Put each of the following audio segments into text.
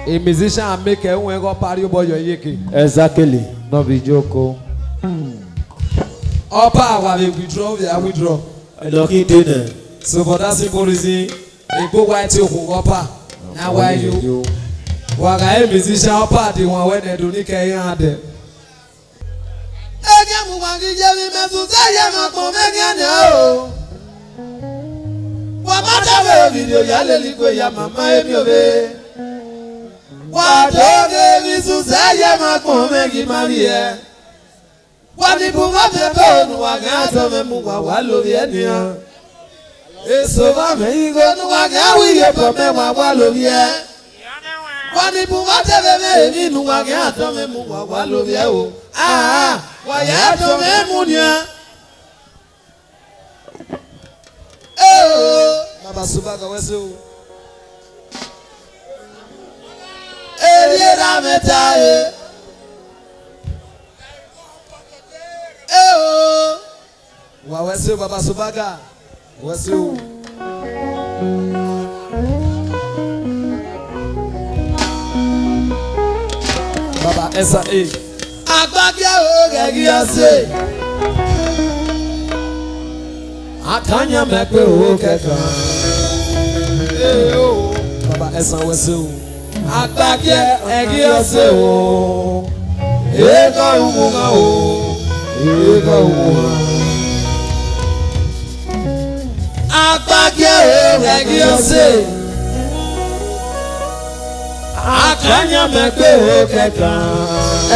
A musician make a when go party boy yeke. Exactly. No be joke. Opa wa we withdraw. Lucky dinner. So for that simple reason, you go white you opa. Now why you? Waga a musician opa the one when they do ni ke yan de. Eja mu wangi jemi mesu saya mako megane o. Wa mata we video ya leli ko ya mama emi obe. Wa doge visu saya mako megi marie. Wa ni bu ma me bonu wa ga to me mu wa lori eniyan. Eso ba me igo nu wa ga wi ye po me wa lori e. Wa ni bu ma te me mi nu wa ga to me mu wa lori e o. Ah, wa ya to me mu nia. Baba Subaga weso. Eriera metae. Wa weso Baba Subaga. Weso. Baba S.A. Agbagya o gegi ase. Akanya mepe o keka. Baba S.A. weso. Agbagya egi ase o. Ego umunga o. Ego umunga. Agbagya o gegi ase. Akanya mepe o keka.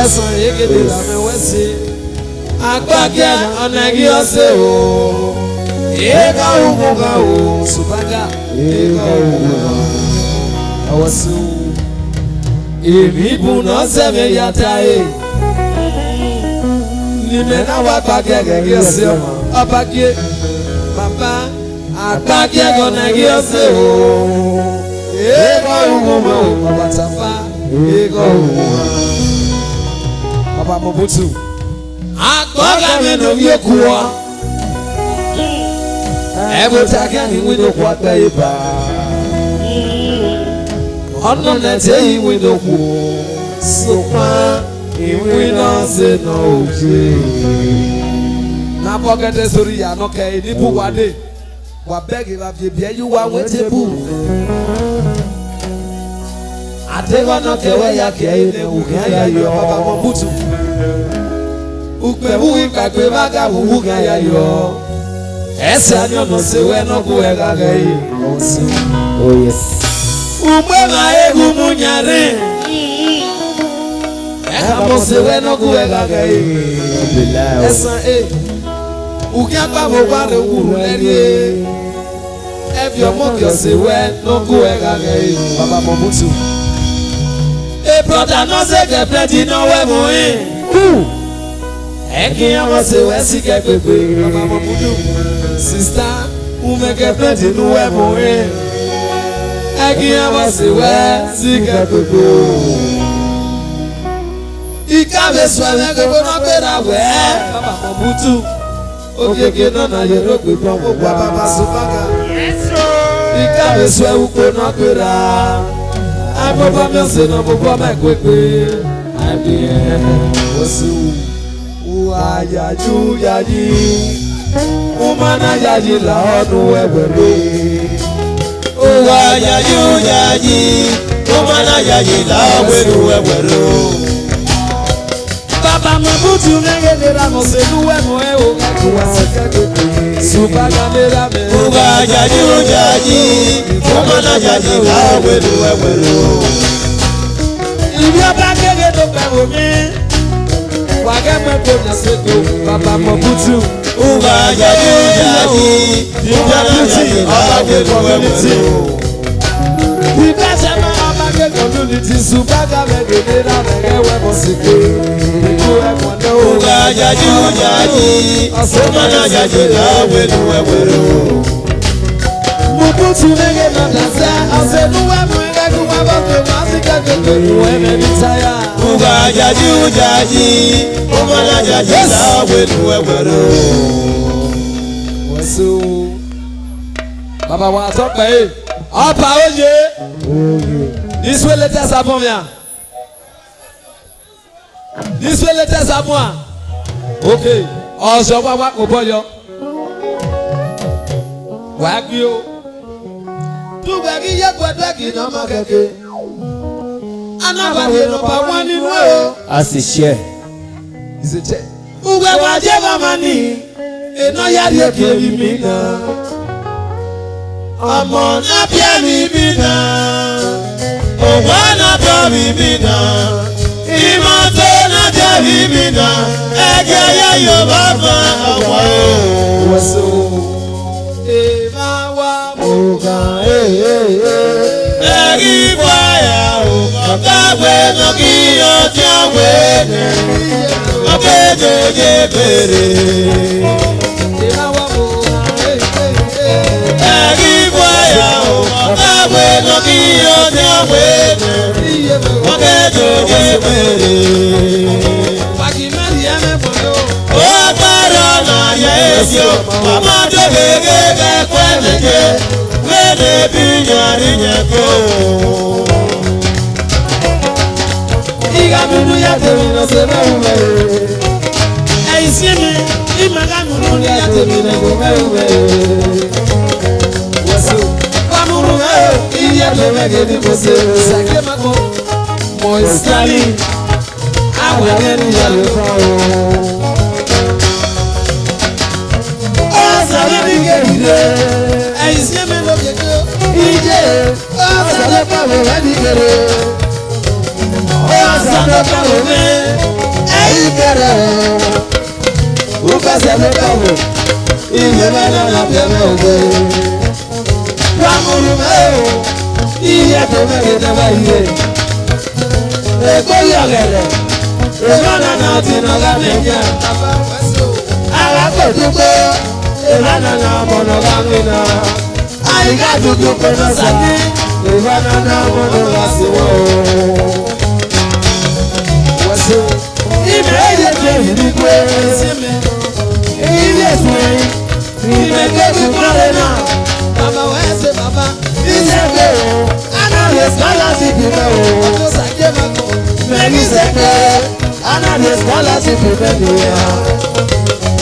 S.A. yegede la me wesi. Agbagya onegi ose o. Ego umunga o. Subaga. Ego umunga. Awasu. Ibibu no seme yatae. Nimena wagbagya gegi ose o. Abagye. Papa. Agbagya onegi ose o. Ego umunga o. Baba Tafa. Ego umunga. Baba Mobutu. Agboga me no yekuwa. Ebo taga ni wido kwa peiba. Ono nete yi wido ku. Sokwa iwi no se no oje. Na bogede sori ya no ke ni bu wade. Wa beg ba bia you wa wetebu. Atego no kewe ya ke ile uga ya yo. Baba Mobutu. Ukpe wu ikagbe baga wu ga ya yo. Ese anyo no sewe no ku ega ga yi. Oh yes. Ugbe ma egu munyare. Eka mo sewe no ku ega ga yi. S.A. Ugia pa mo bare wuru leri. Ebi omo ki sewe no ku ega ga yi. Baba Mobutu. E brother no se ke plenty no we mo in. Eki amo sewe si ke pepe. Baba Mobutu. Sister, umeke plenty no we mo in. Eki amo sewe si ke pepe. Ika be swele ke no pera we. Baba Mobutu. Okeke no na yero pe pon mo gba Baba Subaga. Ika be swele ko no pera. Ababa me se no bobo me kwekwe. Abi Wasu. Uayaju yaji. Umana yaji la onu wewere. Uayaju yaji. Umana yaji la onu wewere. Baba Mobutu ngege la mo se nuwe mo e o Kuwa sekeke. Subaga mera me. Uayaju yaji. Umana yaji la onu wewere. Ibi aba ngege do pe wo mi. Wage me ko na sego. Baba Mobutu. Uayaju yaji. Umana yaji la onu wewere. Ibi ase ma aba ngege Community Subaga megede la mege webo sike. Iku ekwo no. Uayaju yaji. Umana yaji la onu wewere. Mobutu nege na dasa. Ase nuwe mwenge kuwa bote masika keke nuwe me bitaya. Uayaju yaji. Umana yaji la onu wewere. Wasu. Baba wa tope. Ọba oye. This way let us upon ya. This way let us upon. Okay. Also, what will boy you? Wag you. Tu bagi ya kwa bagi no makeke. Anabagi no pa wani no. As a share. Is a check. Ugwe waje mamani. Eno ya die kebi mina. Ọmọ na bia mi mina. Owa na bia mi mina. Imoto na bia mi mina. Ege ya yo baba awa o. Waso. Ema wa Oga, egi kwaya o. Ọ̀gáwé no ki o ti awe ne. Ọ̀gẹ́dẹ̀gẹ́ bèrè. Ema wa mo. Egi kwaya o. Ọ̀gáwé no ki o ti awe ne. Ọ̀gẹ́dẹ̀gẹ́ bèrè. Wàgìmẹ́rì ẹ̀mẹ́ pọ̀ yó. Ó gbọ́dọ̀ náà yẹ èsì o. Ọmọdé gègé kwẹ́lẹ̀jẹ́. Wẹ́lẹ̀ bí yàrá yẹn kó. Iga dúdú yá tèmi lọ sí mẹ́wùmẹ́. Ẹ̀yin sí mi, ìmọ̀gá dúdú yá tèmi lọ sí mẹ́wùmẹ́. Wọ́sí o. Wàmúrú mẹ́ o, iye tó mẹ́gẹ́ ní kò sí. Sàkè má kọ́. Mọ̀ ìsìkálì. Àwọn ẹ̀yẹ́ ní ìyàlẹ̀ fún ọ. Ó sàlẹ̀ ní kéde. Ẹ̀yin sí mi ló kéde. Ìjẹ́ ó sàlẹ̀ pàmò rẹ̀ ní kéde. Sando kawo me, ayi kere. Uka sando kawo, iye me na na peme oge. Wamuru me o, iye to me ke na ba iye. Eko yogere, emana na ti na ga menya. Ara ko dupe, emana na mono ga mina. Ayi ga dupe na saki, emana na mono ga siwo. Ime eye te irigwe, iye tue, ime kebi kwale na, baba wese baba, izeke o, anale scholarship ime o, oto sake mako, megi seke, anale scholarship ime niya.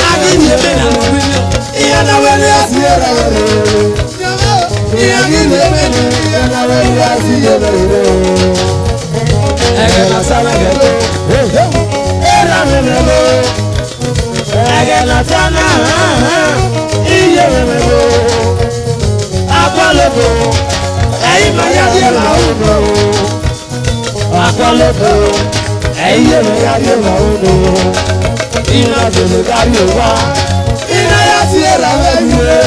Agi yeme na lomine, iya na wele asi yere yere, iya gi yeme ni, iya na wele asi yere yere. Ege na sana geto, era memelo. Ege na sana, iye memelo. Akwaleko, eyi maya die la uno. Akwaleko, eyi maya die la uno. Ina tele gari owa, ina ya ti era mebiwe.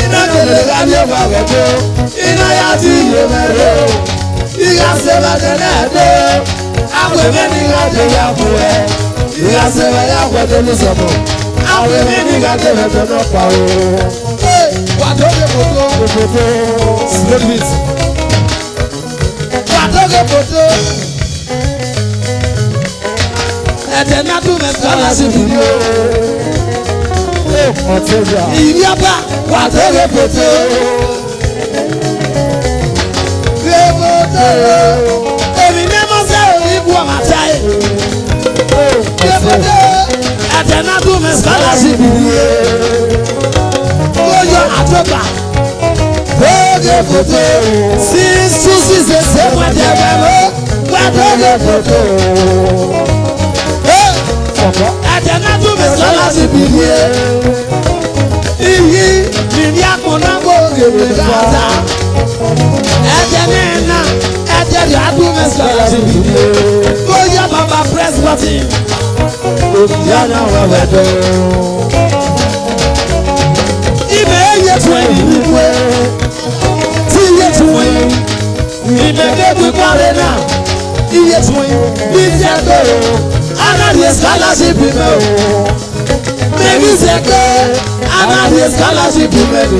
Ina tele gari owa geto, ina ya ti iye mero. Iga seba denede, awe meni gade ya kuwe. Iga seba ya kwete nisomo, awe meni gade hete no pa o. Wadoge poto, slow beat. Wadoge poto, ete na tu me skala si video. Iyaba, wadoge poto. Èmi ní mo ṣe ìbú ọmọ àtàyè. Yébùdé ẹ̀tẹ̀nàdún mi scholarship yìí. Lóyọ àtọ́gbà. Lóge fòtò. Sísú sísè ṣe wẹ́dẹ̀ bẹ̀rẹ̀. Wẹ́dọ̀gẹ fòtò. Ẹ̀tẹ̀nàdún mi scholarship yìí. Iyì nìyí àkùnàgbò gègé gàdá. Ẹ̀tẹ̀nìna. Ẹ̀tẹ̀rì àdúmẹ̀ scholarship yìí. Lóyọ bàbá press button. Yàrá wẹ̀wẹ̀ dọ̀. Ibẹ̀ ẹ̀yẹ tún ẹ̀yìn wíwé. Tí iye tún ẹ̀yìn. Ìmẹ̀kẹ́gbẹ̀ kọ́rẹ́ náà. Iye tún ẹ̀yìn. Ìjẹ́ tó o. Anáde scholarship mẹ́ o. Mẹ́bí sẹ́kẹ́. Anáde scholarship mẹ́ o.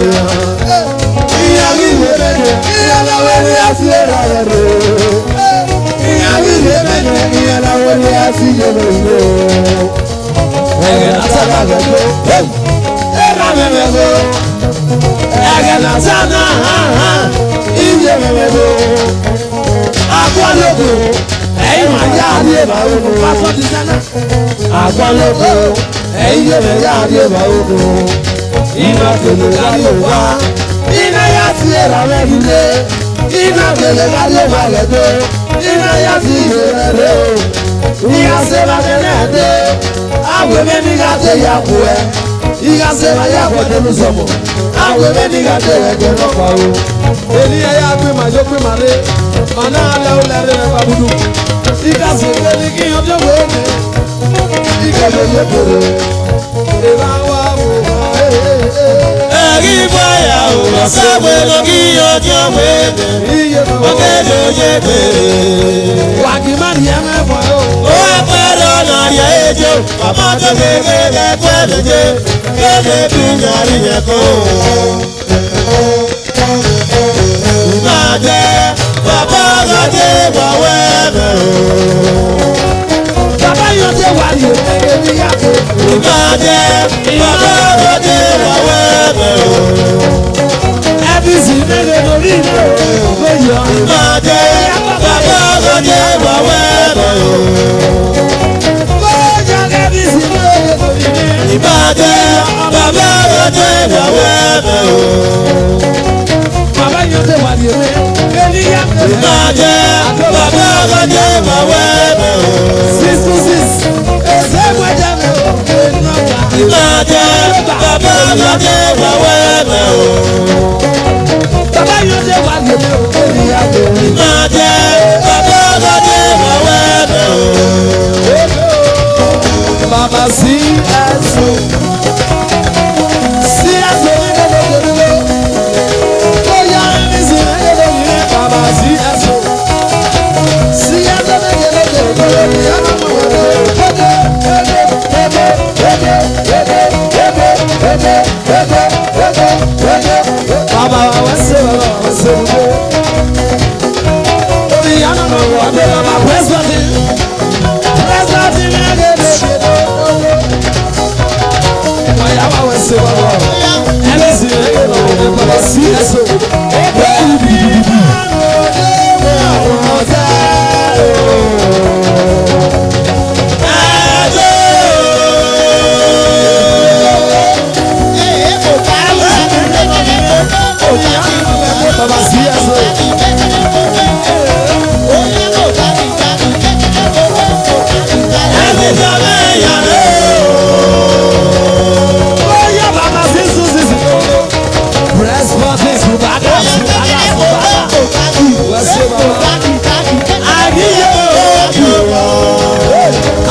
Ìyàwó ìwé mẹ́jọ. Ìyàwó ni a ti rà rẹ̀ rẹ̀. Ìyàwó ìwé mẹ́jọ. Ìyàwó ni a ti yẹ lóyè. Ẹ̀gẹ̀ látàlá gẹ̀dọ̀. Ẹ̀rọ mẹ́mẹ́gbọ́. Ẹ̀gẹ̀ látàlá ìyẹ mẹ́mẹ́gbọ́. Ghana. Àgbọ̀lọ́gbọ̀ Ẹ̀yin yóò lè yá àdé bá òkú. iná tèlè Kárí òwá. Iná yá ti ẹ̀rọ mẹ́gilé. Iná tèlè kárí òwá lẹ́gbẹ́. Iná yá ti ìrẹ̀lẹ̀ dé o. Ìyá sẹ́wà nẹ́nẹ́ dé. Àwẹ̀ mẹ́ni ká tẹ̀ yà kú ẹ̀. Ìyá sẹ́wà yà kú ẹ̀dẹ́nu sọ̀mọ̀. Àwẹ̀ mẹ́ni ká tẹ̀ ẹ̀jẹ̀ lọ́kọ̀ o. Èmi ẹ̀yà gbé màjọ gbé màdé. Màná alẹ́ ó lẹ́rẹ́ rẹ̀ pàbùdù. Ìka sèké ni kí ọjọ́ wéé ní. Ìka lè yẹ kéré. Ìbá wa wò wá. Ẹ̀rí báyà ò lọ sáwé lọ kí ọjọ́ wéde. Ọ̀gẹ̀dẹ̀ òye bèrè. Wàgìmánì ẹ̀ mẹ́fọ̀ yóò. Ó wá pẹ́rọ ọ̀nà yẹ ejò. Ọmọ tó kékeré pẹ́ méje. Kéde bí nyàrí yẹn kó. Máa jẹ́ bàbá ọ̀gọ́dé wọ̀wẹ́ bẹ̀ o. Bàbá yóò dé wà ní ẹgbẹ́ ní yàtọ̀. Máa jẹ́ bàbá ọ̀gọ́dé wọ̀wẹ́ bẹ̀ o. Ẹbí sì mẹ́lẹ̀ lórí ilé òwe yọ. Máa jẹ́ bàbá ọ̀gọ́dé wọ̀wẹ́ bẹ̀ o. Bóyá ẹbí sì mẹ́lẹ̀ lórí ilé. Ìbàjẹ́ bàbá ọ̀gọ́dé wọ̀wẹ́ bẹ̀ o. Bàbá yóò dé wà ní ẹgbẹ́ ní yàtọ̀. Ìbàjẹ́ bàbá ọ̀gọ́dé wọ̀wẹ́ bẹ̀ o. 626 ẹsẹ̀ wẹ́jà mi ò gbé nọ́mbà. Ìbàjẹ́ bàbá ọ̀gọ́dé wọ̀wẹ́ bẹ̀ o. Bàbá yóò dé wà ní ẹgbẹ́ ní yàtọ̀. Ìbàjẹ́ bàbá ọ̀gọ́dé wọ̀wẹ́ bẹ̀ o. Bàbá sí ẹ̀sùn. Sí ẹ̀sùn ní gbogbo. Bóyá ẹbí sì mẹ́lẹ̀ lórí ilé. Bàbá sí ẹ̀sùn. Sí ẹ̀sùn ní gbogbo. Ìyá máa mọ̀ wọ́n lé. Bàbá wa ṣe bàbá wa ṣe gbogbo. Ìyá máa mọ̀ wọ́n lé. Bàbá pẹ́sìtì. Pẹ́sìtì ní ẹgbẹ́. Ìyá wa wẹ̀ ṣe bàbá. Ẹbí sì mẹ́lẹ̀ lórí ilé. Bàbá sí ẹ̀sùn. Bàbá sí ẹ̀sùn. Ẹni tó lẹ́yìn rẹ̀ o. Bóyá bàbá sí sùn sí sí. Press button sùn bàgà sùn bàgà sùn bàgà. Wọ́n ṣe bàbá. Àyíyé òkú.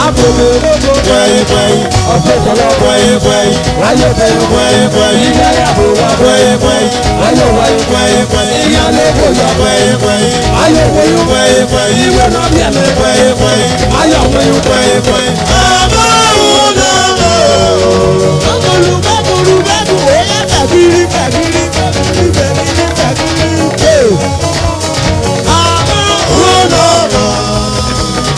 Àbòmí ológo. Kwẹ́yìkwẹ́yì. Ọ̀pẹ̀ tọ́lọ́. Kwẹ́yìkwẹ́yì. Ayé bẹ̀rù. Kwẹ́yìkwẹ́yì. Ilé ayàbò wá. Kwẹ́yìkwẹ́yì. Ayé wáyé. Kwẹ́yìkwẹ́yì. Ìyálé kò yọ. Kwẹ́yìkwẹ́yì. Ayé wáyé. Kwẹ́yìkwẹ́yì. Ìwé náà bí ẹ̀mẹ́. Kwẹ́yìkwẹ́yì. Ayé wáyé. Kwẹ́yìkwẹ́yì. Ọmọ òun náà mọ̀. Òun náà mọ̀.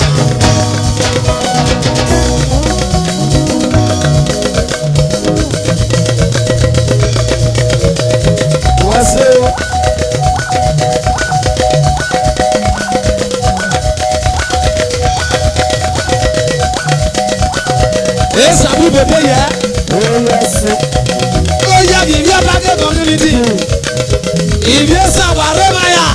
Wọ́n ṣe o. Esa bu bebe yẹ. Ó yẹ kí ìbí abáké community. Ìbí ẹsẹ̀ wà rẹ́máyà.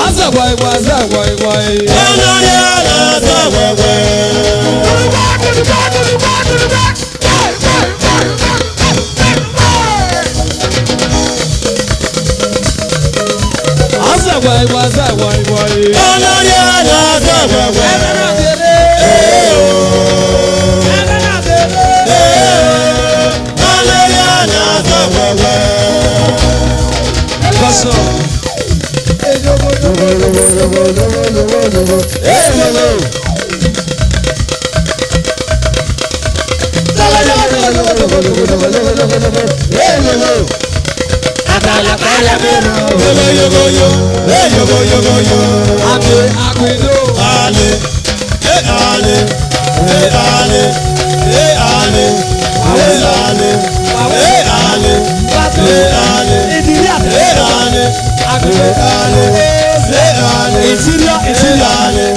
Ọ̀sẹ̀ gbọ̀ngbọ̀n ọ̀sẹ̀ gbọ̀ngbọ̀n. Olórí ọ̀nà tó wẹ̀wẹ̀. Ọ̀sẹ̀ gbọ̀ngbọ̀n ọ̀sẹ̀ gbọ̀ngbọ̀n. Olórí ọ̀nà tó wẹ̀wẹ̀. Ẹ̀rẹ́ náà délé. Ẹ̀rẹ́ náà délé. Olórí ọ̀nà tó wẹ̀wẹ̀. Kọ́sọ̀. Yogoyogoyo, yogoyogoyo. Àgbè àgbèdo. Ale, ale, ale, ale, ale, ale, ale, Ìdílé àgbè. ale, Àgbè. ale, ale, Ìtìlọ́. ale,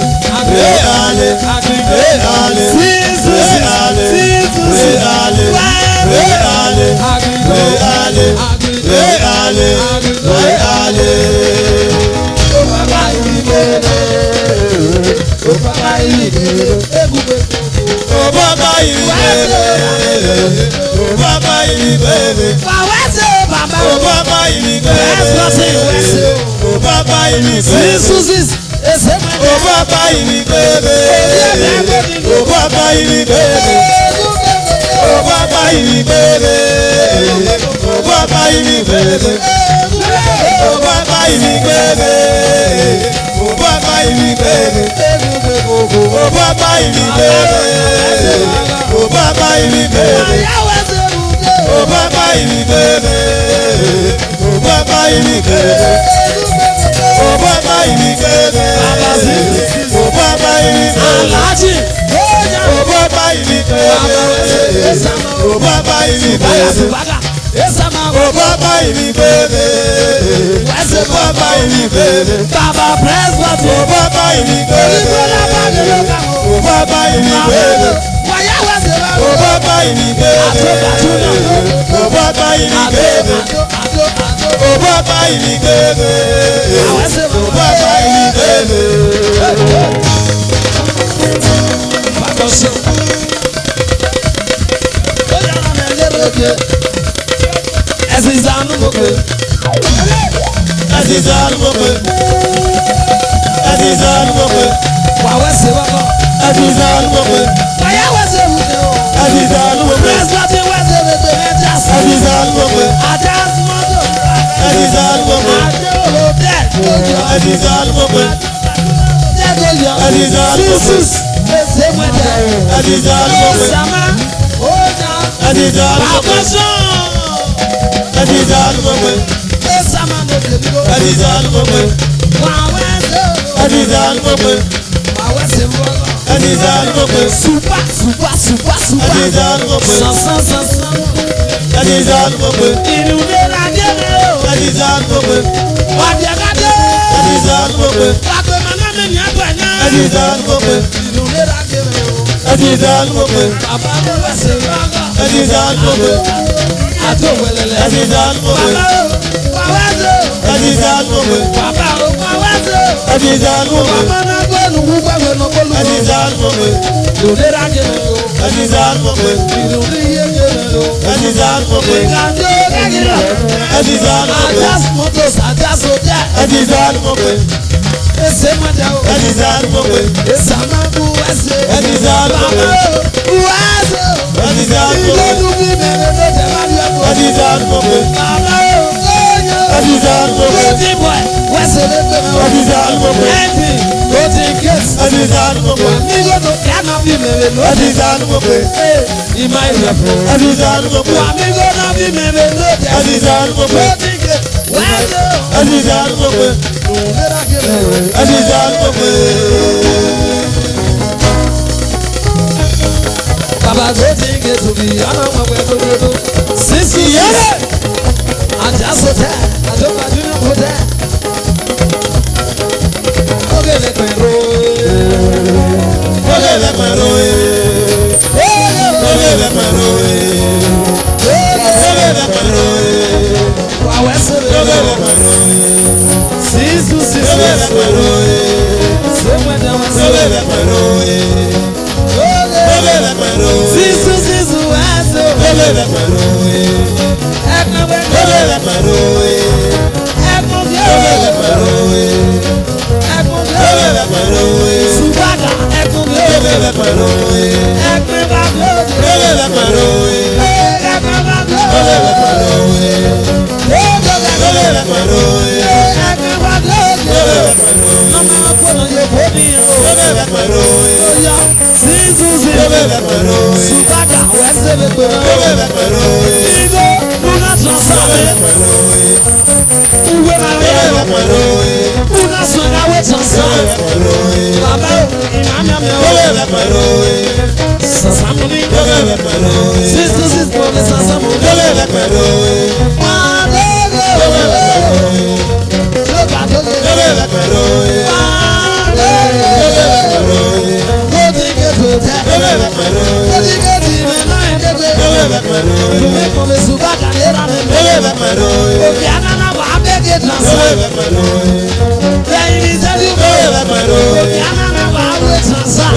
Transfer.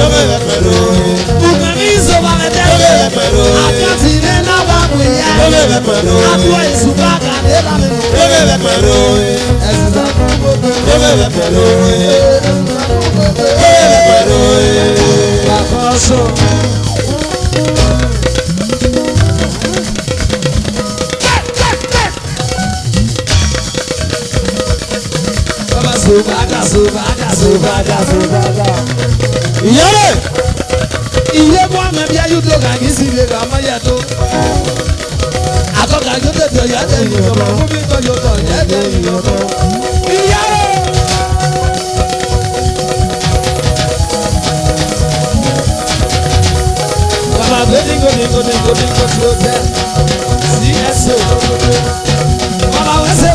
Iye mo ame bia yu do ga gisi le ga ma ya to. Akoka yo te to ya de ni mo mo bi to yo to ya de ni yo to. Iye Baba go to te. CSO. Baba we se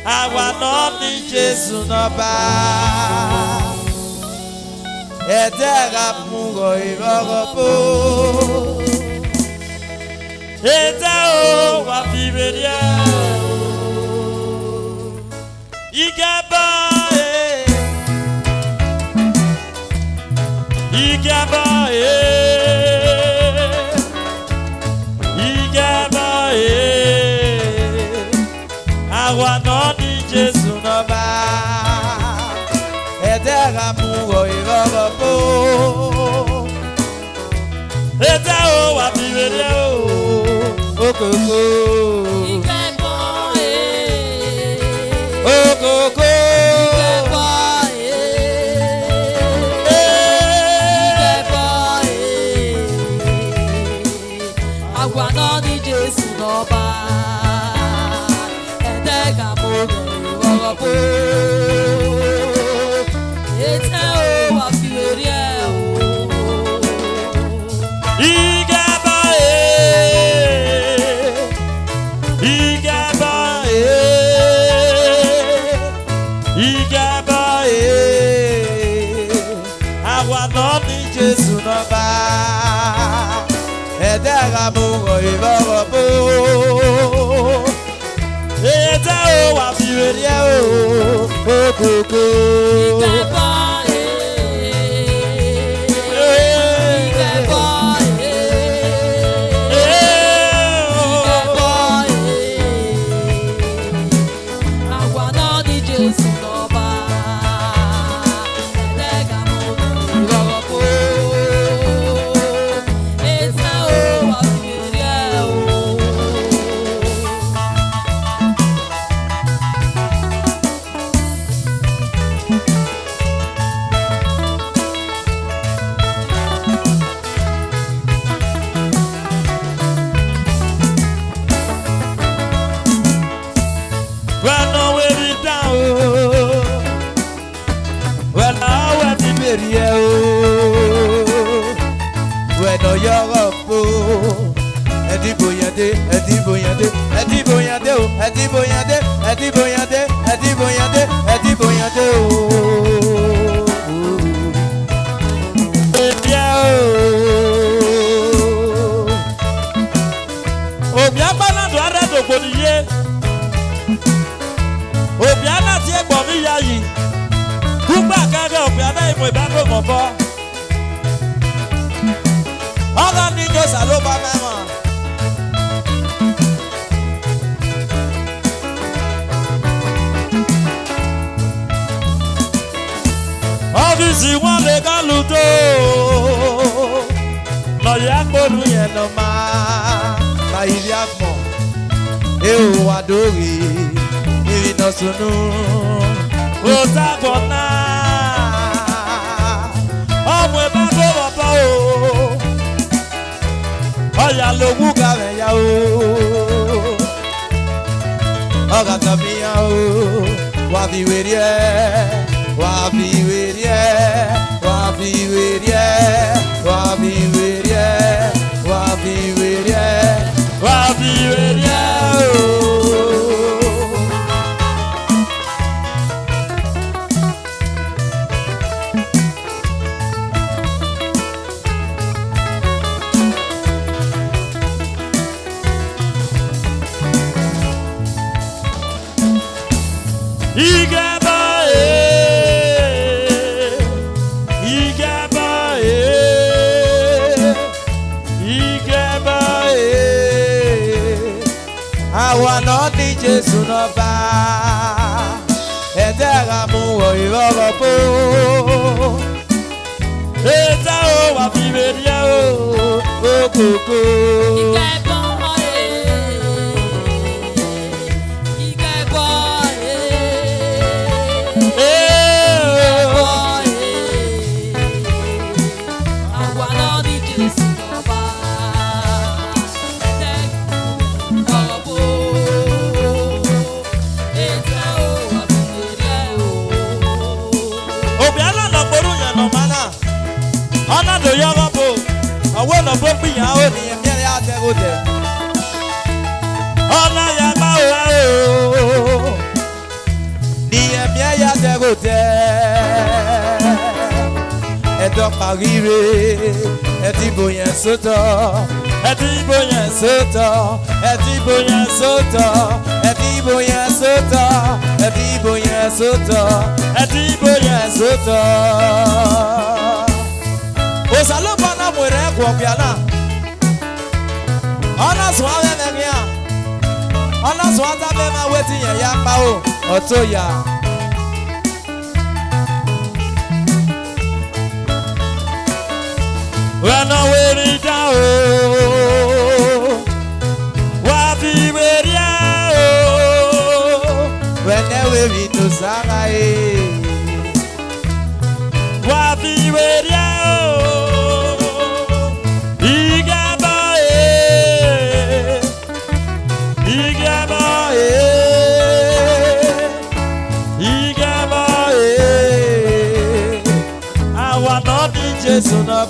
Our n'ọba. Ẹ̀dẹ́ra mú rọ ìrọ̀rọ̀ bó. Ẹ̀dá o wà fi rèé o. Ìjàmbá ìjàmbá ìjàmbá àwa náà ní Jésù n'ọba. Ẹ̀dẹ́ra mú rọ ìrọ̀rọ̀ bó. Ẹ̀dá o wà fi rèé o. Okoko. Okoko. Àwa náà ní Jésù n'ọba. Ẹ̀dẹ́gà mo rẹ̀ ọ̀rọ̀ bó. Ètè o wà fi èrè ẹ̀ o. Ìjàmbá ìjàmbá ìjàmbá àwa náà ní Jésù n'ọba. Ẹ̀dẹ́ra mú rọ ìrọ̀rọ̀ bó. Ètè o wà fi rèé o. Okoko. Àwa náà ní Jésù n'ọba. Ẹ̀dẹ́gà mo rẹ̀ ọ̀rọ̀ bó. Ètè o wà fi èrè ẹ̀ o. When I wear it down, when I wear the berry, when I you're up, Ediboyade, Ediboyade, Ediboyade, Ediboyade, Ediboyade, Ediboyade, Ediboyade, oh, Biabana do ara do boniye. Obiana ti egbo mi yayi. Kugba kaga obiana imo ibago mobo. Oga ni jo saloba mama. Obisi won le galudo. Lo ya gboru yen no ma. Ba iri agbo. E o adori. Irina sunu Otagona Ọmọ ẹ̀bá kó bọ̀bọ̀ o Ọ̀yà lówú gàrẹ̀ ya o Ọ̀gá tàbí ya o Wà fi wèrè ẹ́ Wà fi wèrè ẹ́ Wà fi wèrè ẹ́ Wà fi wèrè ẹ́ Wà fi wèrè ẹ́ Wà fi wèrè ẹ́ o. Igaba àwa náà ní Jésù n'ọba. Ẹ̀dẹ́ra mú rọ ìrọ̀rọ̀ bó. Ètè o wà fi rèé o. Okoko. Ọ̀nà do yọ̀rọ̀ bò, ọ̀wọ́ nà bó gbìyànjú ni ẹ̀mí ẹ̀ yà tẹ̀ Edo Pagire, Ediboyen Soto, Ediboyen Soto, Ediboyen Soto, Ediboyen Soto, Ediboyen Soto, Ediboyen Soto. Osalopana mwere kwa piana. Ona swale nemia. Ona swata bema weti ya pao. Otoya. When I wear it down, wapi weria when I wear it to Sagae, wapi weria Igabae, Igabae, Igabae. I want not be just on a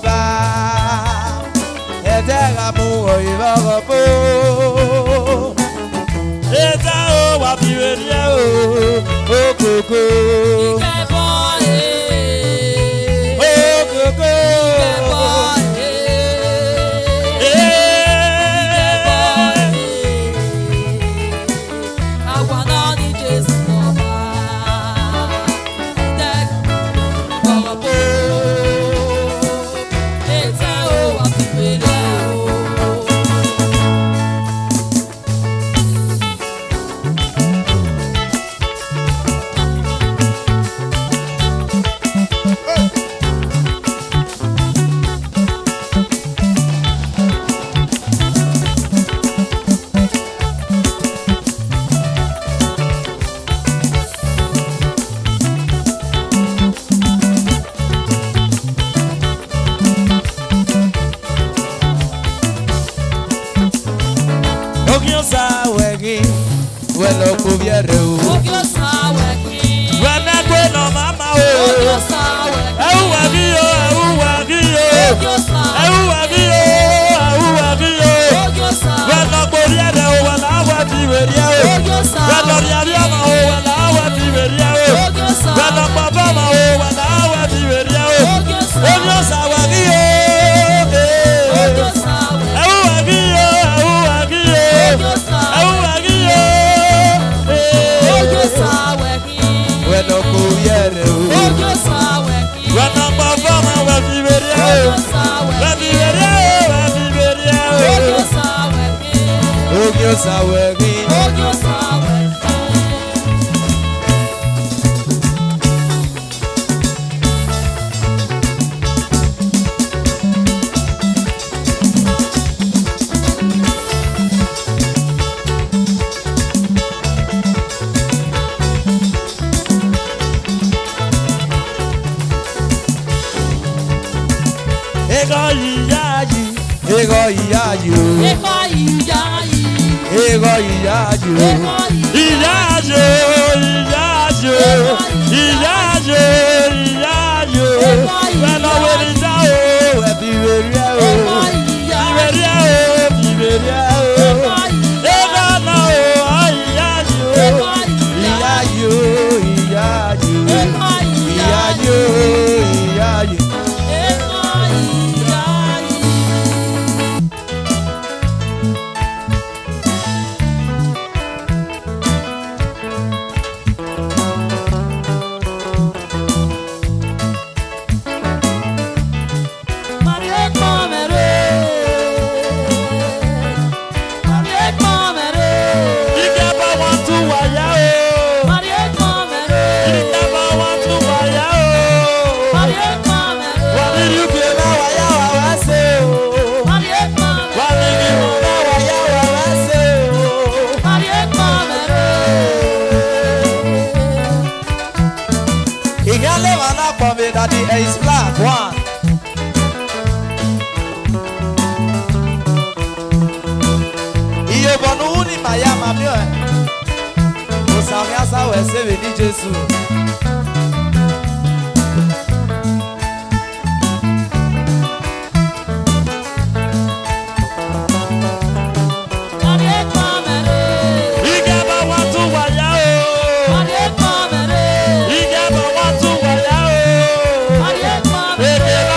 Hey,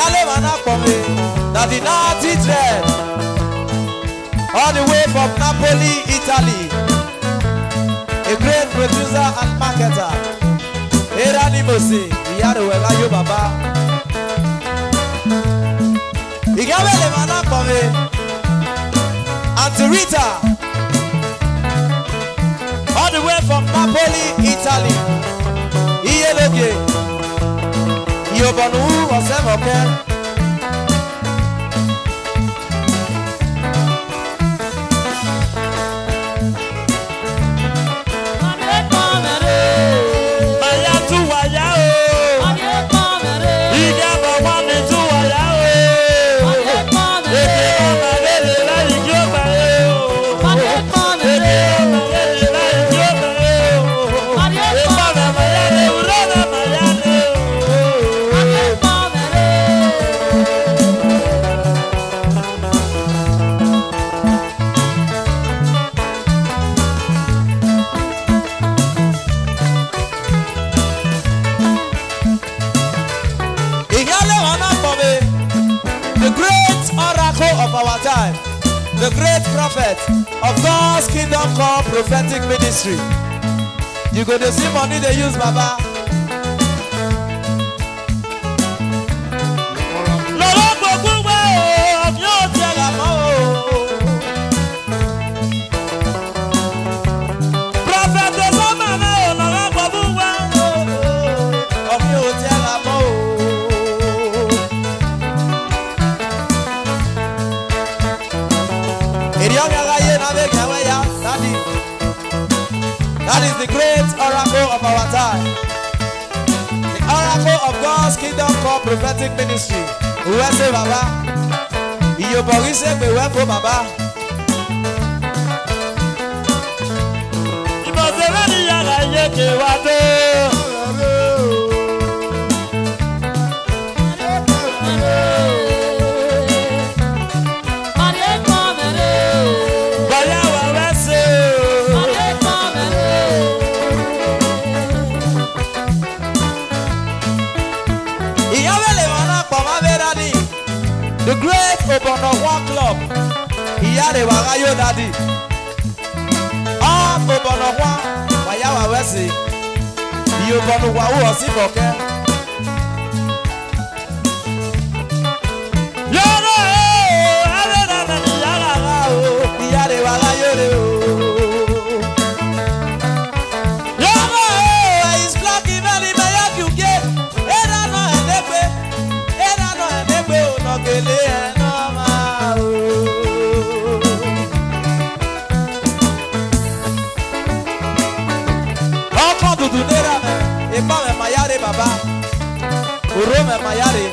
Igale Manapome, that the naughty dread, all the way from Napoli, Italy. A great producer and marketer. Erani Mose, Iyaro Welayo Baba. Igale Manapome, Auntie Rita, all the way from Napoli, Italy. Iyeloge, Iyobonu Osemoke. Our time, the great prophet of God's kingdom called prophetic ministry. You go to see money they use, Baba. That is the great oracle of our time. The oracle of God's kingdom called prophetic ministry. We will say Baba. Iyo borise we will go Baba. Ibo se rani yaga yeke wato. The great Obonowa Club. Iyare Wagayo Daddy. All Obonowa Wayawa Wesi. The Obonowa who was Iboke. Yoro Iyare Wagayo. Baba, Urome Mayari.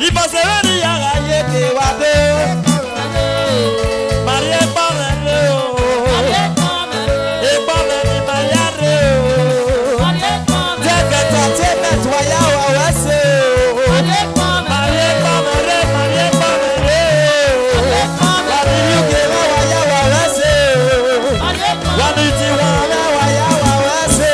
Ibaserani yaga yeke wade. Marie Pamelo. Epameli Mayari. Take entertainment wayawa wese. Marie Pamelo. Wadi yuke wayawa wese. Wadi tiwa wayawa wese.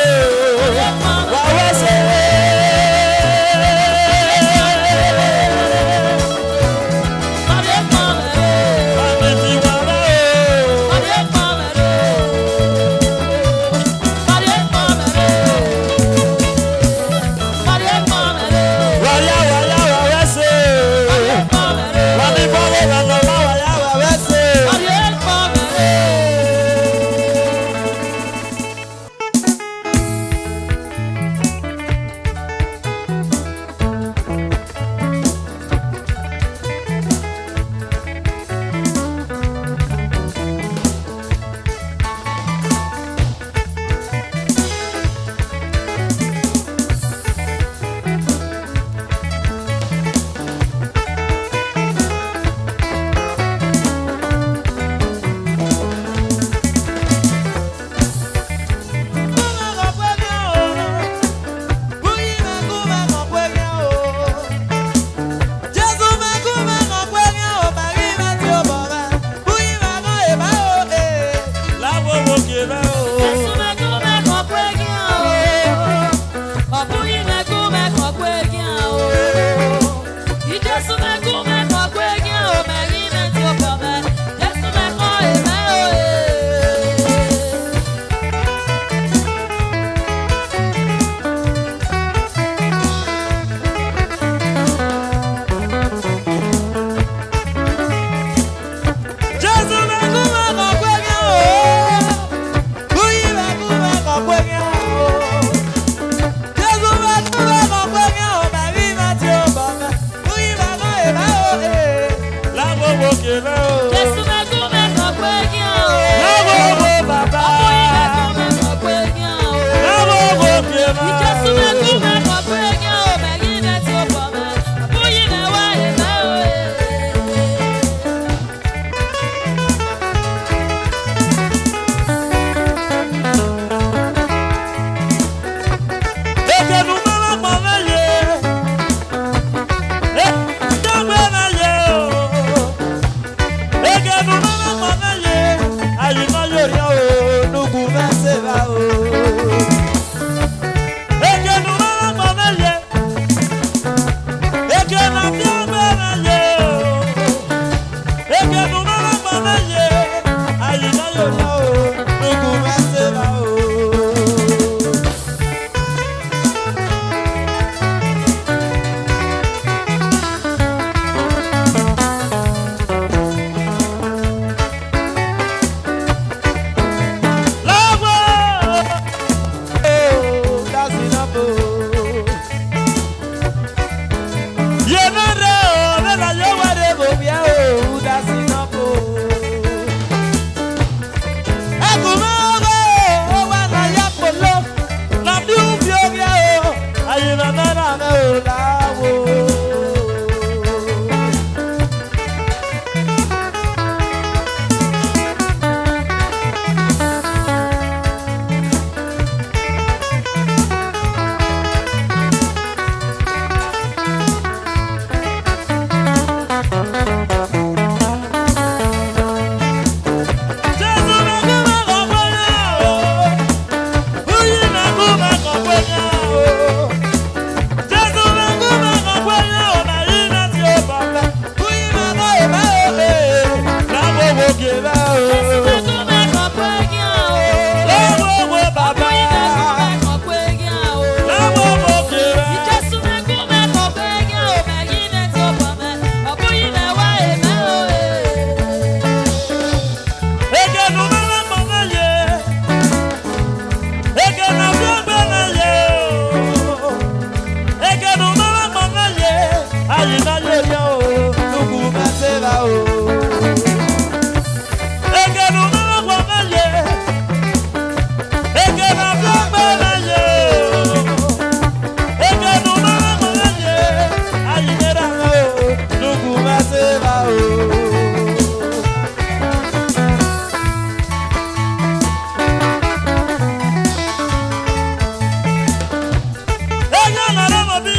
onye nọrọ m obi